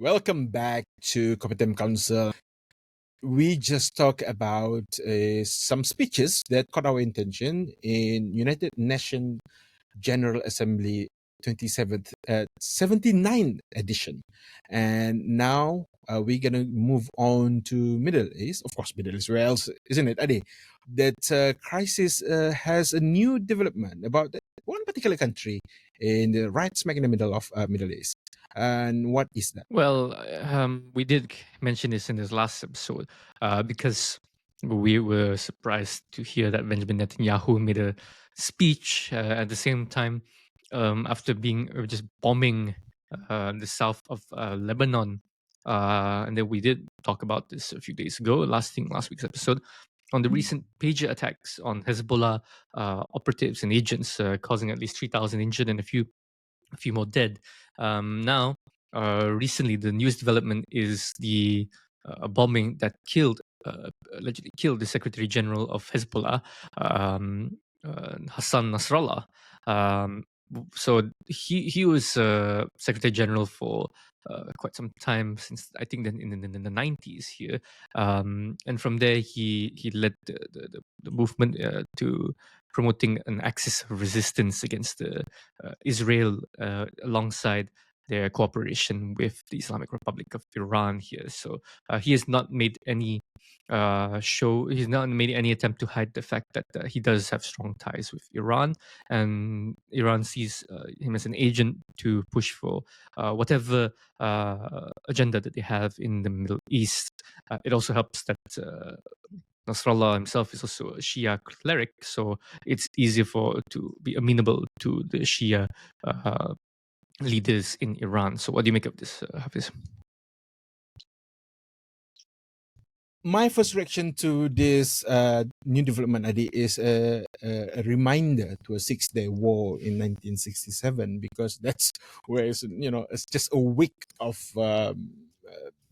Welcome back to Competent Council. We just talked about some speeches that caught our attention in United Nations General Assembly 27th, 79th edition. And now we're going to move on to Middle East. Of course, Middle East, where else, isn't it, Adi? That crisis has a new development about one particular country in the right smack in the middle of Middle East. And what is that? Well, we did mention this in this last episode because we were surprised to hear that Benjamin Netanyahu made a speech at the same time after being just bombing the south of Lebanon. And then we did talk about this a few days ago, last week's episode, on the recent pager attacks on Hezbollah operatives and agents, causing at least 3,000 injured and a few more dead. Now, recently, the news development is the bombing that allegedly killed the Secretary General of Hezbollah, Hassan Nasrallah. So he was Secretary General for quite some time, since I think in the 90s here, and from there he led the movement to promoting an axis of resistance against Israel, alongside their cooperation with the Islamic Republic of Iran here. So he has not made any he's not made any attempt to hide the fact that he does have strong ties with Iran, and Iran sees him as an agent to push for whatever agenda that they have in the Middle East. It also helps that Nasrallah himself is also a Shia cleric, so it's easier to be amenable to the Shia leaders in Iran. So what do you make of this, Hafiz? My first reaction to this new development idea is a reminder to a 6-day war in 1967, because that's where it's just a week of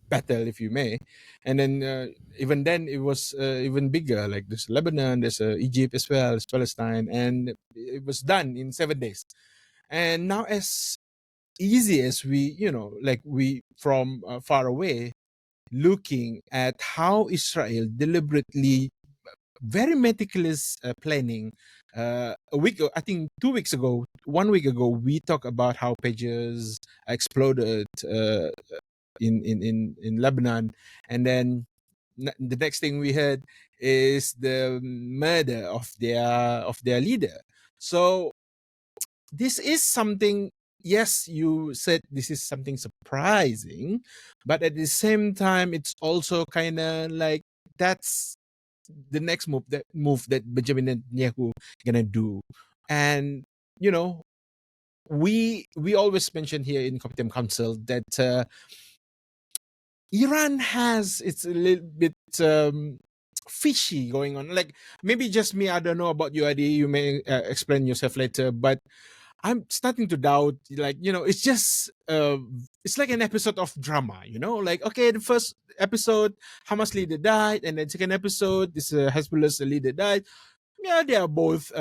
battle, if you may. And then even then it was even bigger, like there's Lebanon, there's Egypt as well, there's Palestine, and it was done in 7 days. And now, as easy as we from far away, looking at how Israel deliberately, very meticulous planning. A week, I think 2 weeks ago, 1 week ago, we talked about how pages exploded in Lebanon, and then the next thing we heard is the murder of their leader. So this is something. Yes, you said this is something surprising, but at the same time, it's also kind of like that's the next move that Benjamin Netanyahu gonna do. And we always mention here in Competent Council that Iran has it's a little bit fishy going on. Like, maybe just me, I don't know about you, Adi. You may explain yourself later, but I'm starting to doubt, it's just, it's like an episode of drama, like, okay, the first episode, Hamas leader died, and then second episode, this Hezbollah's leader died. Yeah, they are both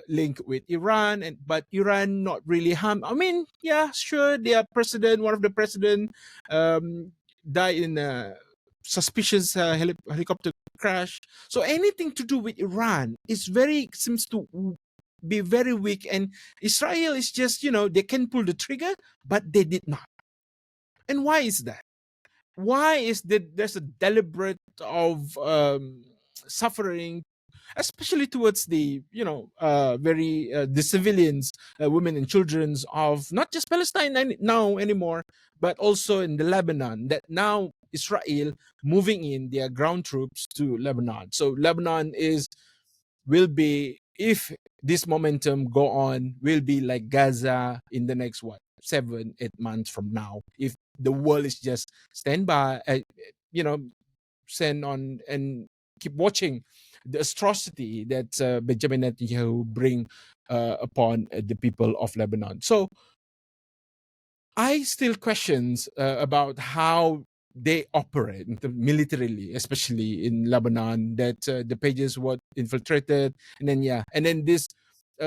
linked with Iran, but Iran not really harmed. I mean, yeah, sure, their president, one of the president, died in a suspicious helicopter crash. So anything to do with Iran seems to be very weak, and Israel is just, they can pull the trigger, but they did not. And why is that? Why is that there's a deliberate of suffering, especially towards the the civilians, women and children of not just Palestine now anymore, but also in the Lebanon, that now Israel moving in their ground troops to Lebanon. So Lebanon will be, if this momentum go on, will be like Gaza in the next 7-8 months from now, if the world is just stand by, send on and keep watching the atrocity that Benjamin Netanyahu bring upon the people of Lebanon. So I still questions about how they operate militarily, especially in Lebanon, that the pages were infiltrated, and then this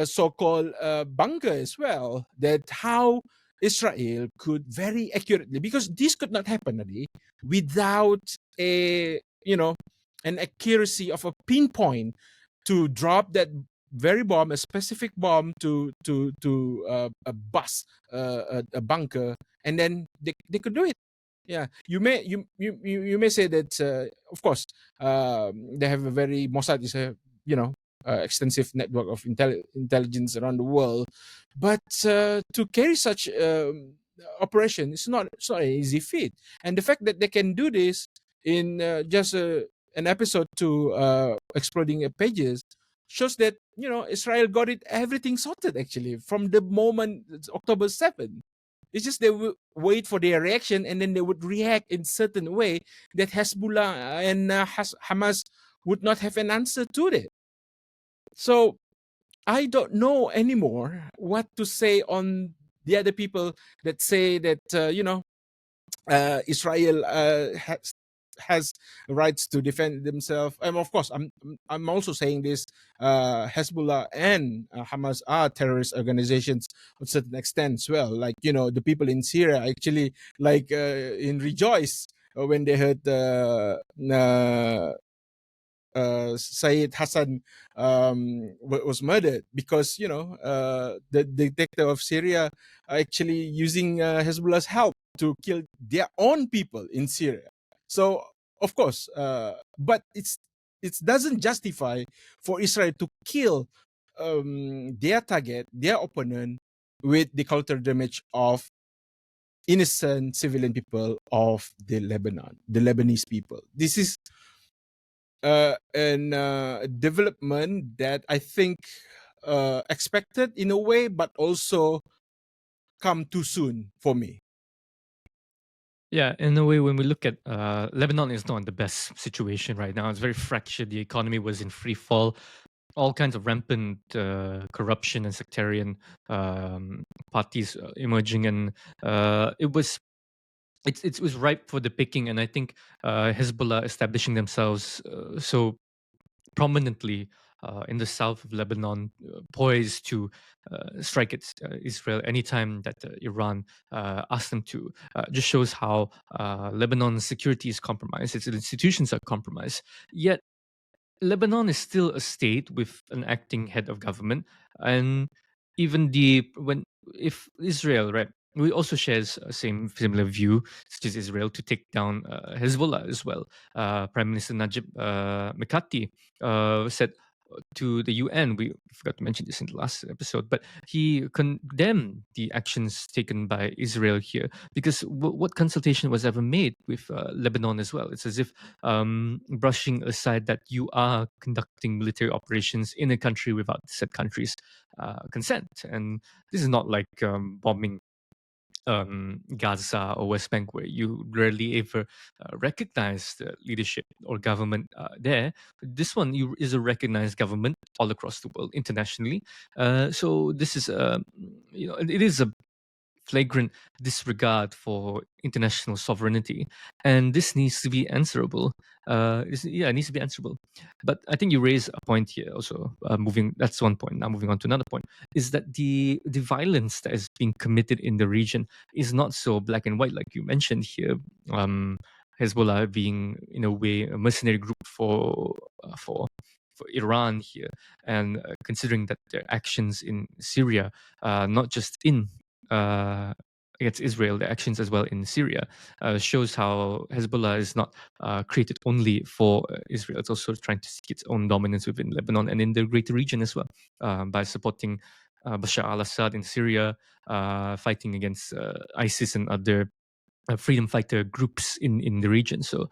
so-called bunker as well, that how Israel could very accurately, because this could not happen, Adi, without a an accuracy of a pinpoint to drop that very bomb, a specific bomb to a bus, a bunker, and then they could do it. Yeah, you may say that of course they have a very Mossad is a you know extensive network of intelligence around the world, but to carry such operation, it's not an easy feat. And the fact that they can do this in just an episode to exploding pages shows that Israel got it everything sorted actually from the moment it's October 7th. It's just they would wait for their reaction, and then they would react in certain way that Hezbollah and Hamas would not have an answer to it. So I don't know anymore what to say on the other people that say that Israel has rights to defend themselves. And of course, I'm also saying this: Hezbollah and Hamas are terrorist organizations to a certain extent as well. Like the people in Syria actually in rejoice when they heard Sayyid Hassan was murdered, because the dictator of Syria actually using Hezbollah's help to kill their own people in Syria. So of course, but it doesn't justify for Israel to kill their target, their opponent, with the collateral damage of innocent civilian people of the Lebanon, the Lebanese people. This is an development that I think expected in a way, but also come too soon for me. Yeah, in a way, when we look at Lebanon, is not in the best situation right now. It's very fractured. The economy was in free fall. All kinds of rampant corruption and sectarian parties emerging, and it was ripe for the picking. And I think Hezbollah establishing themselves so prominently in the south of Lebanon, poised to strike at Israel anytime that Iran asks them to, just shows how Lebanon's security is compromised, its institutions are compromised. Yet Lebanon is still a state with an acting head of government, and even if Israel, right, we also shares a similar view, such as Israel, to take down Hezbollah as well. Prime Minister Najib Mikati said to the UN, we forgot to mention this in the last episode, but he condemned the actions taken by Israel here, because what consultation was ever made with Lebanon as well? It's as if brushing aside that you are conducting military operations in a country without said country's consent. And this is not like bombing Gaza or West Bank, where you rarely ever recognize the leadership or government there. This one is a recognized government all across the world internationally. So this is, it is a flagrant disregard for international sovereignty, and this needs to be answerable. It needs to be answerable. But I think you raise a point here also. That's one point. Now moving on to another point is that the violence that is being committed in the region is not so black and white like you mentioned here. Hezbollah being in a way a mercenary group for Iran here, and considering that their actions in Syria, not just in against Israel, the actions as well in Syria, shows how Hezbollah is not created only for Israel. It's also trying to seek its own dominance within Lebanon and in the greater region as well, by supporting Bashar al-Assad in Syria, fighting against ISIS and other freedom fighter groups in the region. So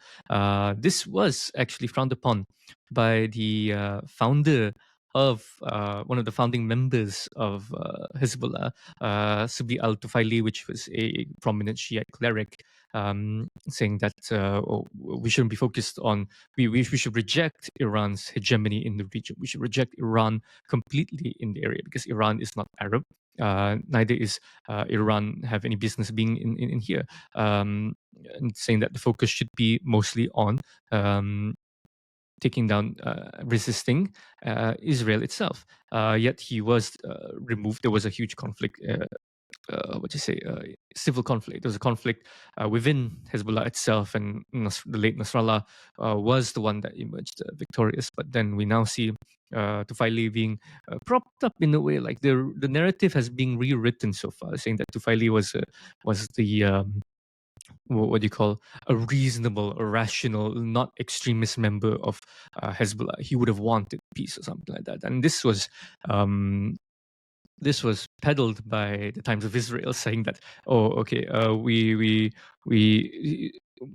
this was actually frowned upon by the founder of one of the founding members of Hezbollah, Subhi al-Tufaili, which was a prominent Shiite cleric, saying that we shouldn't be focused on, we should reject Iran's hegemony in the region. We should reject Iran completely in the area, because Iran is not Arab. Neither is Iran have any business being in here, and saying that the focus should be mostly on taking down, resisting Israel itself. Yet he was removed. There was a huge conflict what you say, civil conflict. There was a conflict within Hezbollah itself, and the late Nasrallah was the one that emerged victorious. But then we now see Tufaili being propped up in a way, like the narrative has been rewritten so far, saying that Tufaili was the what do you call, a reasonable, a rational, not extremist member of Hezbollah. He would have wanted peace or something like that. And um, this was peddled by the Times of Israel, saying that, oh, okay, we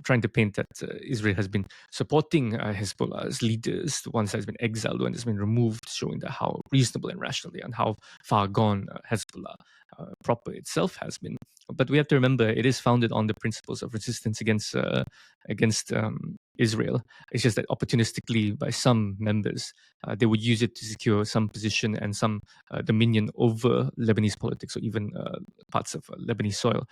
trying to paint that Israel has been supporting Hezbollah's leaders, the ones that has been exiled, the one that's been removed, showing that how reasonable and rational they are, and how far gone Hezbollah proper itself has been. But we have to remember, it is founded on the principles of resistance against Israel. It's just that opportunistically, by some members, they would use it to secure some position and some dominion over Lebanese politics, or even parts of Lebanese soil.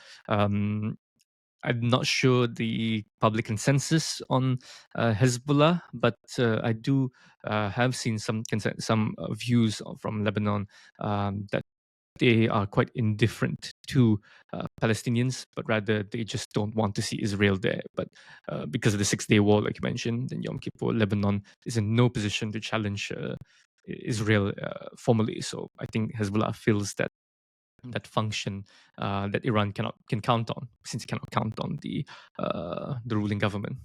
I'm not sure the public consensus on Hezbollah, but I do have seen some views from Lebanon that they are quite indifferent to Palestinians, but rather they just don't want to see Israel there. But because of the Six-Day War, like you mentioned, in Yom Kippur, Lebanon is in no position to challenge Israel formally. So I think Hezbollah feels that function that Iran can count on, since it cannot count on the ruling government.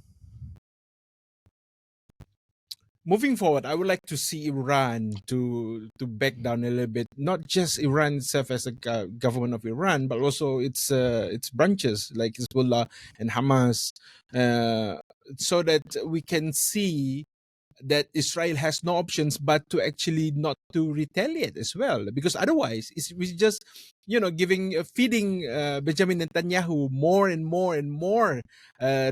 Moving forward, I would like to see Iran to back down a little bit. Not just Iran itself as a government of Iran, but also its branches like Hezbollah and Hamas, so that we can see that Israel has no options but to actually not to retaliate as well, because otherwise we just giving feeding Benjamin Netanyahu more and more and more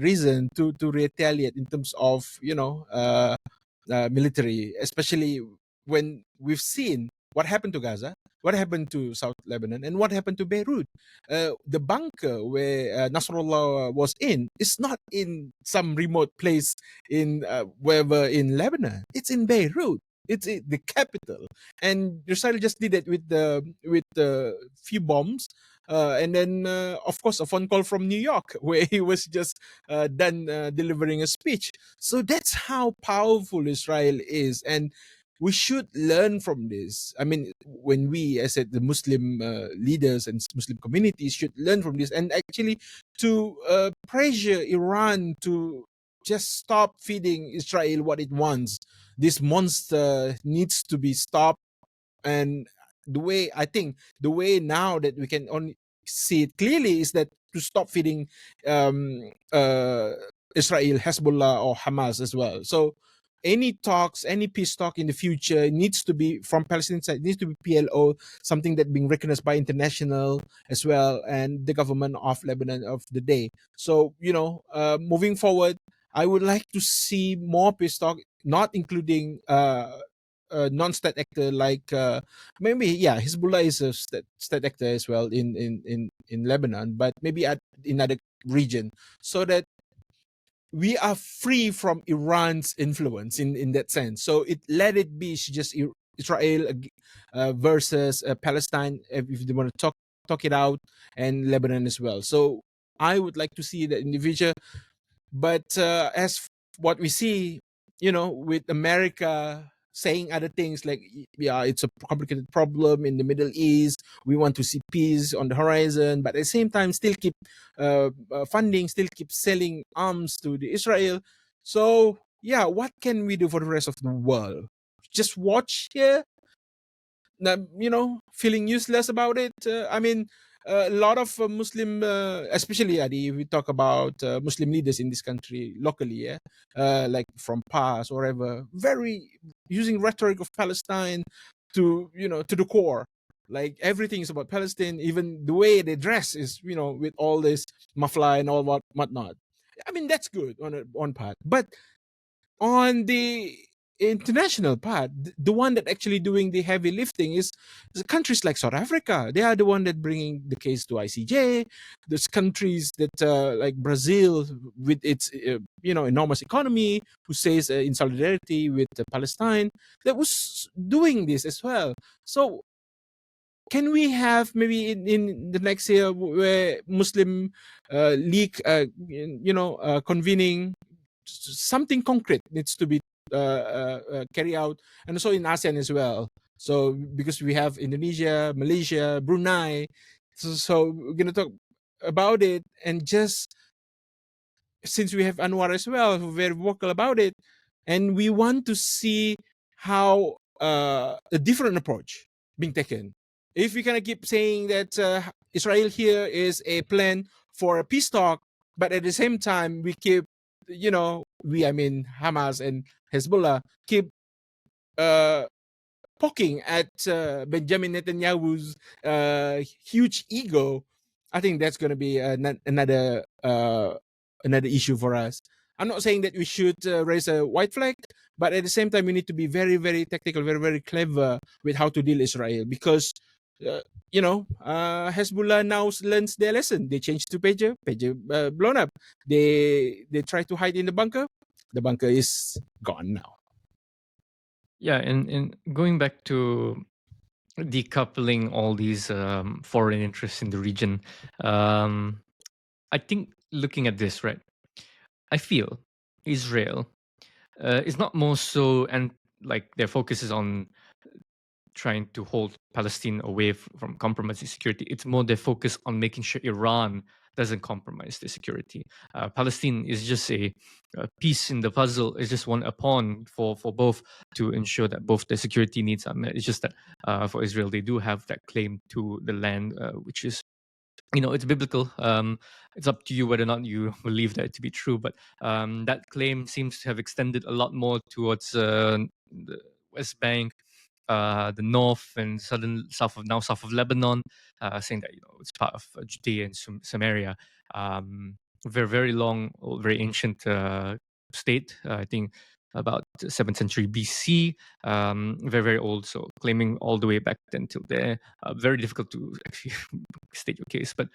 reason to retaliate in terms of military, especially when we've seen what happened to Gaza, what happened to South Lebanon, and what happened to Beirut. The bunker where Nasrallah was in is not in some remote place in wherever in Lebanon. It's in Beirut. It's the capital, and Israel just did it with the few bombs. And then, of course, a phone call from New York where he was just done delivering a speech. So that's how powerful Israel is, and we should learn from this. I mean, when we, as I said, the Muslim leaders and Muslim communities should learn from this, and actually to pressure Iran to just stop feeding Israel what it wants. This monster needs to be stopped. And the way now that we can only see it clearly is that to stop feeding um, uh, Israel, Hezbollah, or Hamas as well. So any talks, any peace talk in the future needs to be from Palestinian side, needs to be PLO, something that being recognized by international as well, and the government of Lebanon of the day. So moving forward, I would like to see more peace talk, not including non-state actor like maybe Hezbollah is a state actor as well in Lebanon, but maybe in other region, so that we are free from Iran's influence in that sense. So let it be just Israel versus Palestine, if they want to talk it out, and Lebanon as well. So I would like to see that in the future. But as what we see, with America saying other things like, yeah, it's a complicated problem in the Middle East. We want to see peace on the horizon, but at the same time, still keep funding, still keep selling arms to the Israel. So, yeah, what can we do for the rest of the world? Just watch here, feeling useless about it. I mean, a lot of Muslim, especially Adi, if we talk about Muslim leaders in this country locally, like from PAS or whatever, very using rhetoric of Palestine to the core. Like everything is about Palestine, even the way they dress is, with all this mafla and all whatnot. I mean, that's good on one part, but on the international part, the one that actually doing the heavy lifting is countries like South Africa. They are the one that bringing the case to ICJ. There's countries that like Brazil with its enormous economy, who says in solidarity with Palestine, that was doing this as well. So can we have maybe in the next year where Muslim League, convening, something concrete needs to be carried out, and also in ASEAN as well. So because we have Indonesia, Malaysia, Brunei, so we're gonna talk about it, and just since we have Anwar as well, who very vocal about it, and we want to see how a different approach being taken. If we kind of keep saying that Israel here is a plan for a peace talk, but at the same time we keep, I mean Hamas and Hezbollah keep uh, poking at Benjamin Netanyahu's huge ego, I think that's going to be another issue for us. I'm not saying that we should raise a white flag, but at the same time, we need to be very, very tactical, very, very clever with how to deal Israel, because uh, Hezbollah now learns their lesson. They changed to pager blown up. They try to hide in the bunker is gone now. Yeah, and going back to decoupling all these foreign interests in the region, I think looking at this, right, I feel Israel is not more so, and like their focus is on trying to hold Palestine away from compromising security. It's more their focus on making sure Iran doesn't compromise their security. Palestine is just a piece in the puzzle. It's just a pawn for both to ensure that both their security needs are met. It's just that for Israel, they do have that claim to the land, which is, it's biblical. It's up to you whether or not you believe that to be true. But that claim seems to have extended a lot more towards the West Bank, the north and south of Lebanon, saying that it's part of Judea and Samaria. Very very long, very ancient state. I think about 7th century BC. Very very old. So claiming all the way back then till there. Very difficult to actually state your case, but.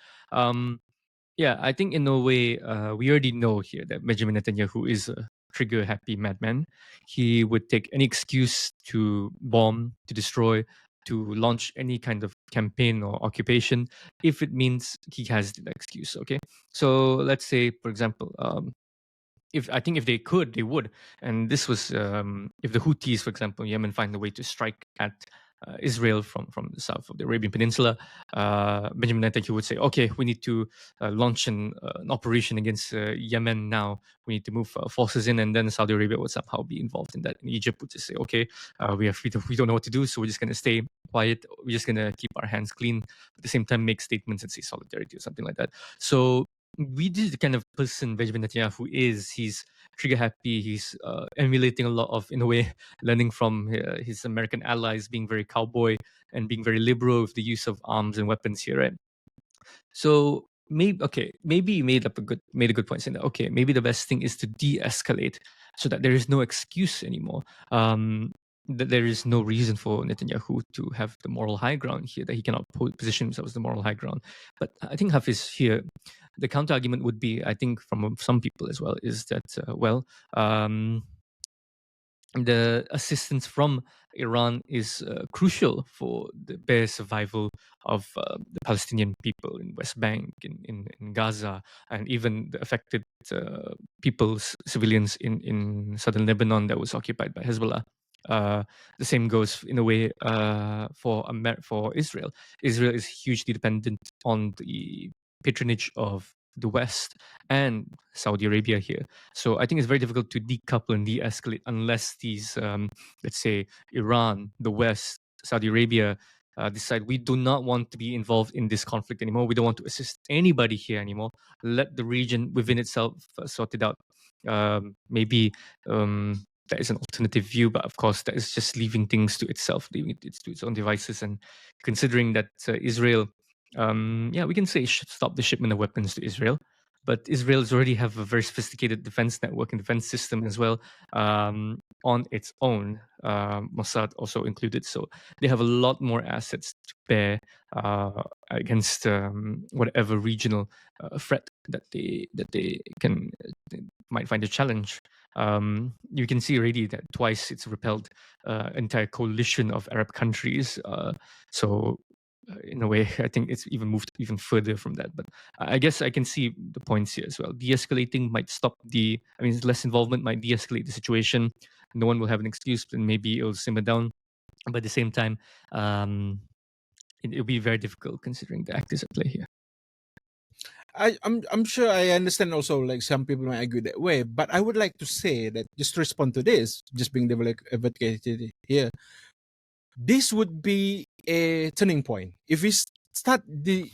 Yeah, I think in a way, we already know here that Benjamin Netanyahu is a trigger happy madman. He would take any excuse to bomb, to destroy, to launch any kind of campaign or occupation if it means he has the excuse. Okay. So let's say, for example, if I think if they could, they would. And this was if the Houthis, for example, Yemen, find a way to strike at Israel from the south of the Arabian Peninsula, Benjamin Netanyahu would say, "Okay, we need to launch an operation against Yemen now. We need to move forces in," and then Saudi Arabia would somehow be involved in that. And Egypt would just say, "Okay, we don't know what to do, so we're just going to stay quiet. We're just going to keep our hands clean. At the same time, make statements and say solidarity or something like that." So we did the kind of person Benjamin Netanyahu is. He's trigger happy. He's emulating a lot of, in a way, learning from his American allies, being very cowboy and being very liberal with the use of arms and weapons here, right? So maybe you made a good point saying that maybe the best thing is to de-escalate so that there is no excuse anymore. That there is no reason for Netanyahu to have the moral high ground here, that he cannot position himself as the moral high ground. But I think Hafiz here, the counter argument would be, I think from some people as well, is that the assistance from Iran is crucial for the bare survival of the Palestinian people in West Bank, in Gaza, and even the affected civilians in southern Lebanon that was occupied by Hezbollah. The same goes in a way for Israel. Israel is hugely dependent on the patronage of the West and Saudi Arabia here. So I think it's very difficult to decouple and de-escalate unless these, let's say, Iran, the West, Saudi Arabia, decide we do not want to be involved in this conflict anymore. We don't want to assist anybody here anymore. Let the region within itself sort it out. Maybe that is an alternative view, but of course that is just leaving things to itself, leaving it to its own devices. And considering that Israel, we can say stop the shipment of weapons to Israel, but Israel's already have a very sophisticated defense network and defense system as well on its own, Mossad also included. So they have a lot more assets to bear against whatever regional threat that they can might find a challenge. You can see already that twice it's repelled entire coalition of Arab countries. So in a way, I think it's even moved even further from that. But I guess I can see the points here as well. De-escalating might stop I mean, less involvement might de-escalate the situation. No one will have an excuse, and maybe it'll simmer down. But at the same time, um, it'll be very difficult considering the actors at play here. I'm sure I understand also, like some people might argue that way, but I would like to say that, just to respond to this, just being the advocate here, this would be a turning point. If we start the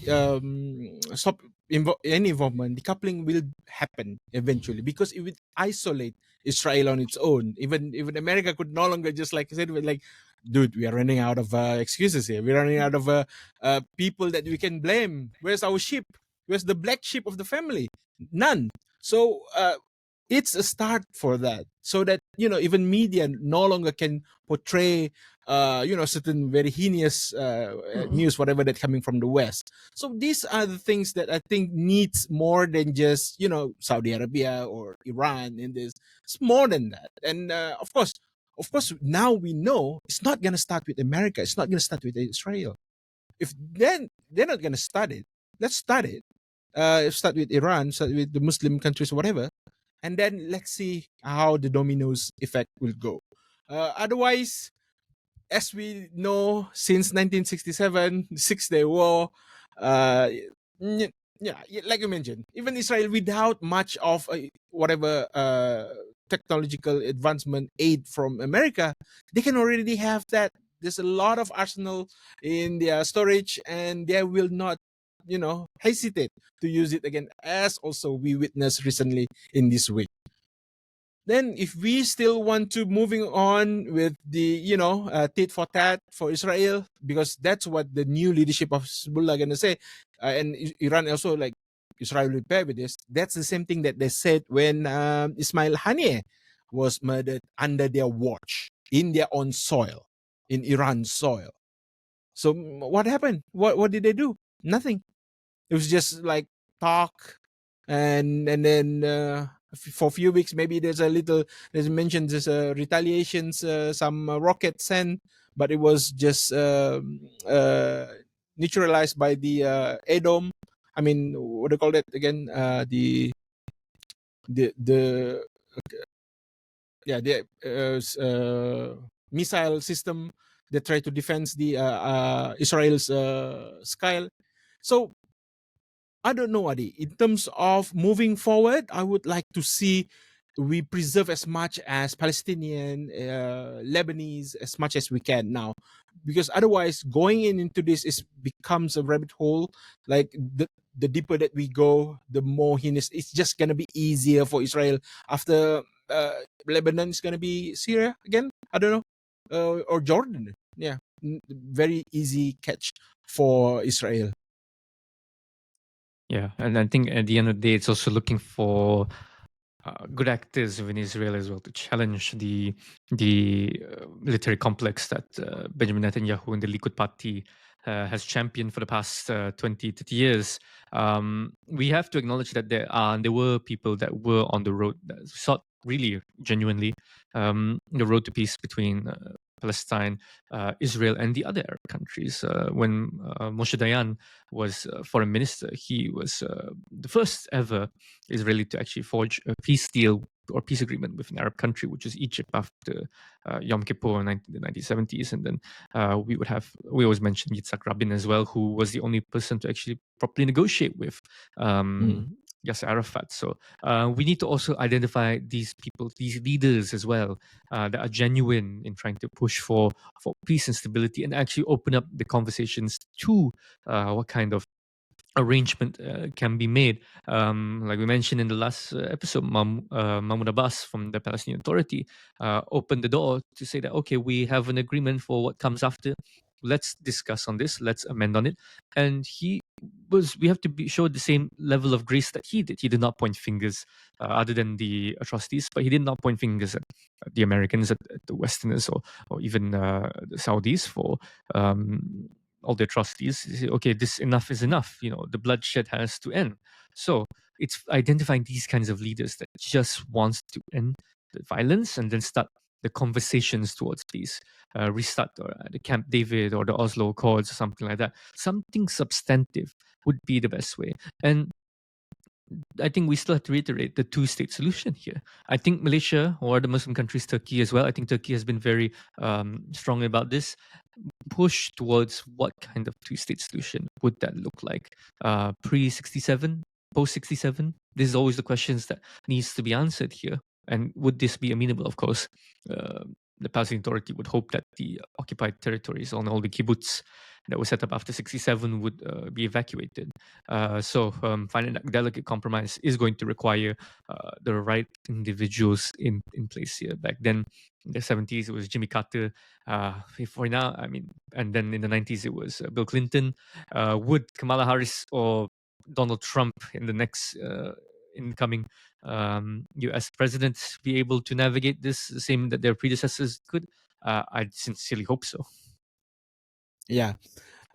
stop any involvement, decoupling will happen eventually, because it would isolate Israel on its own. Even America could no longer, just like I said, like, dude, we are running out of excuses here. We're running out of people that we can blame. Where's our sheep? Where's the black sheep of the family? None. So it's a start for that, so that even media no longer can portray certain very heinous news, whatever that coming from the West. So these are the things that I think needs more than just Saudi Arabia or Iran in this. It's more than that. And of course now we know it's not going to start with America, it's not going to start with Israel. If then they're not going to start it, let's start it. Start with Iran, start with the Muslim countries, whatever, and then let's see how the dominoes effect will go. Otherwise, as we know, since 1967, the Six-Day War, uh, yeah, like you mentioned, even Israel, without much of whatever technological advancement aid from America, they can already have that. There's a lot of arsenal in their storage, and they will not, hesitate to use it again, as also we witnessed recently in this week. Then if we still want to moving on with the tit for tat for Israel, because that's what the new leadership of Hezbollah gonna say, and Iran also, like, Israel will pay with this. That's the same thing that they said when Ismail Haniyeh was murdered under their watch in their own soil, in Iran's soil. So what happened? What did they do? Nothing. It was just like talk, and then for a few weeks maybe there's mentioned there's retaliations, some rocket sent, but it was just neutralized by the Edom. I mean, what do you call that again? The yeah, the missile system that try to defend the Israel's sky. So I don't know, Adi. In terms of moving forward, I would like to see we preserve as much as Palestinian, Lebanese, as much as we can now, because otherwise, going into this is becomes a rabbit hole. Like the deeper that we go, the more heinous. It's just gonna be easier for Israel after Lebanon is gonna be Syria again. I don't know, or Jordan. Yeah, very easy catch for Israel. Yeah, and I think at the end of the day, it's also looking for good actors within Israel as well to challenge the military complex that Benjamin Netanyahu and the Likud party has championed for the past 20, 30 years. We have to acknowledge that there were people that were on the road that sought really genuinely the road to peace between Palestine, Israel, and the other Arab countries. When Moshe Dayan was foreign minister, he was the first ever Israeli to actually forge a peace deal or peace agreement with an Arab country, which is Egypt after Yom Kippur in the 1970s. And then we always mention Yitzhak Rabin as well, who was the only person to actually properly negotiate with Yasser Arafat. So we need to also identify these people, these leaders as well, that are genuine in trying to push for peace and stability, and actually open up the conversations to what kind of arrangement can be made. Like we mentioned in the last episode, Mahmoud Abbas from the Palestinian Authority opened the door to say that, okay, we have an agreement for what comes after. Let's discuss on this. Let's amend on it. And we have to show the same level of grace that he did. He did not point fingers other than the atrocities, but he did not point fingers at the Americans, at the Westerners, or even the Saudis for all the atrocities. You say, okay, this enough is enough. The bloodshed has to end. So it's identifying these kinds of leaders that just wants to end the violence and then start the conversations towards peace, restart or the Camp David or the Oslo Accords or something like that. Something substantive would be the best way. And I think we still have to reiterate the two-state solution here. I think Malaysia or the Muslim countries, Turkey as well, I think Turkey has been very strong about this, push towards what kind of two-state solution would that look like? Pre-67, post-67? This is always the questions that needs to be answered here. And would this be amenable? Of course, the Palestinian Authority would hope that the occupied territories on all the kibbutz that were set up after 67 would be evacuated. So finding that delicate compromise is going to require the right individuals in place here. Back then, in the 70s, it was Jimmy Carter. For now, I mean, and then in the 90s, it was Bill Clinton. Would Kamala Harris or Donald Trump in the next incoming US president be able to navigate this the same that their predecessors could? I sincerely hope so. Yeah.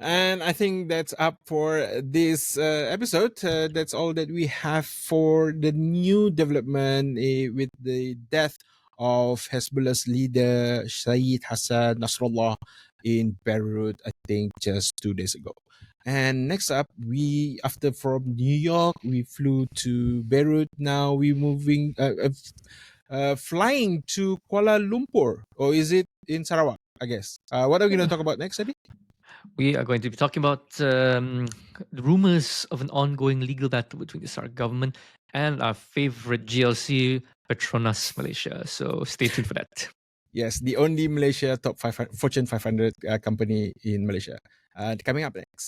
And I think that's up for this episode. That's all that we have for the new development with the death of Hezbollah's leader Sayyid Hassan Nasrallah in Beirut, I think just 2 days ago. And next up, we after from New York, we flew to Beirut. Now we moving, flying to Kuala Lumpur, or is it in Sarawak? I guess. What are we going to talk about next, Eddie? We are going to be talking about the rumors of an ongoing legal battle between the SARC government and our favorite GLC, Petronas Malaysia. So stay tuned for that. Yes, the only Malaysia top 500, Fortune 500 company in Malaysia. Coming up next.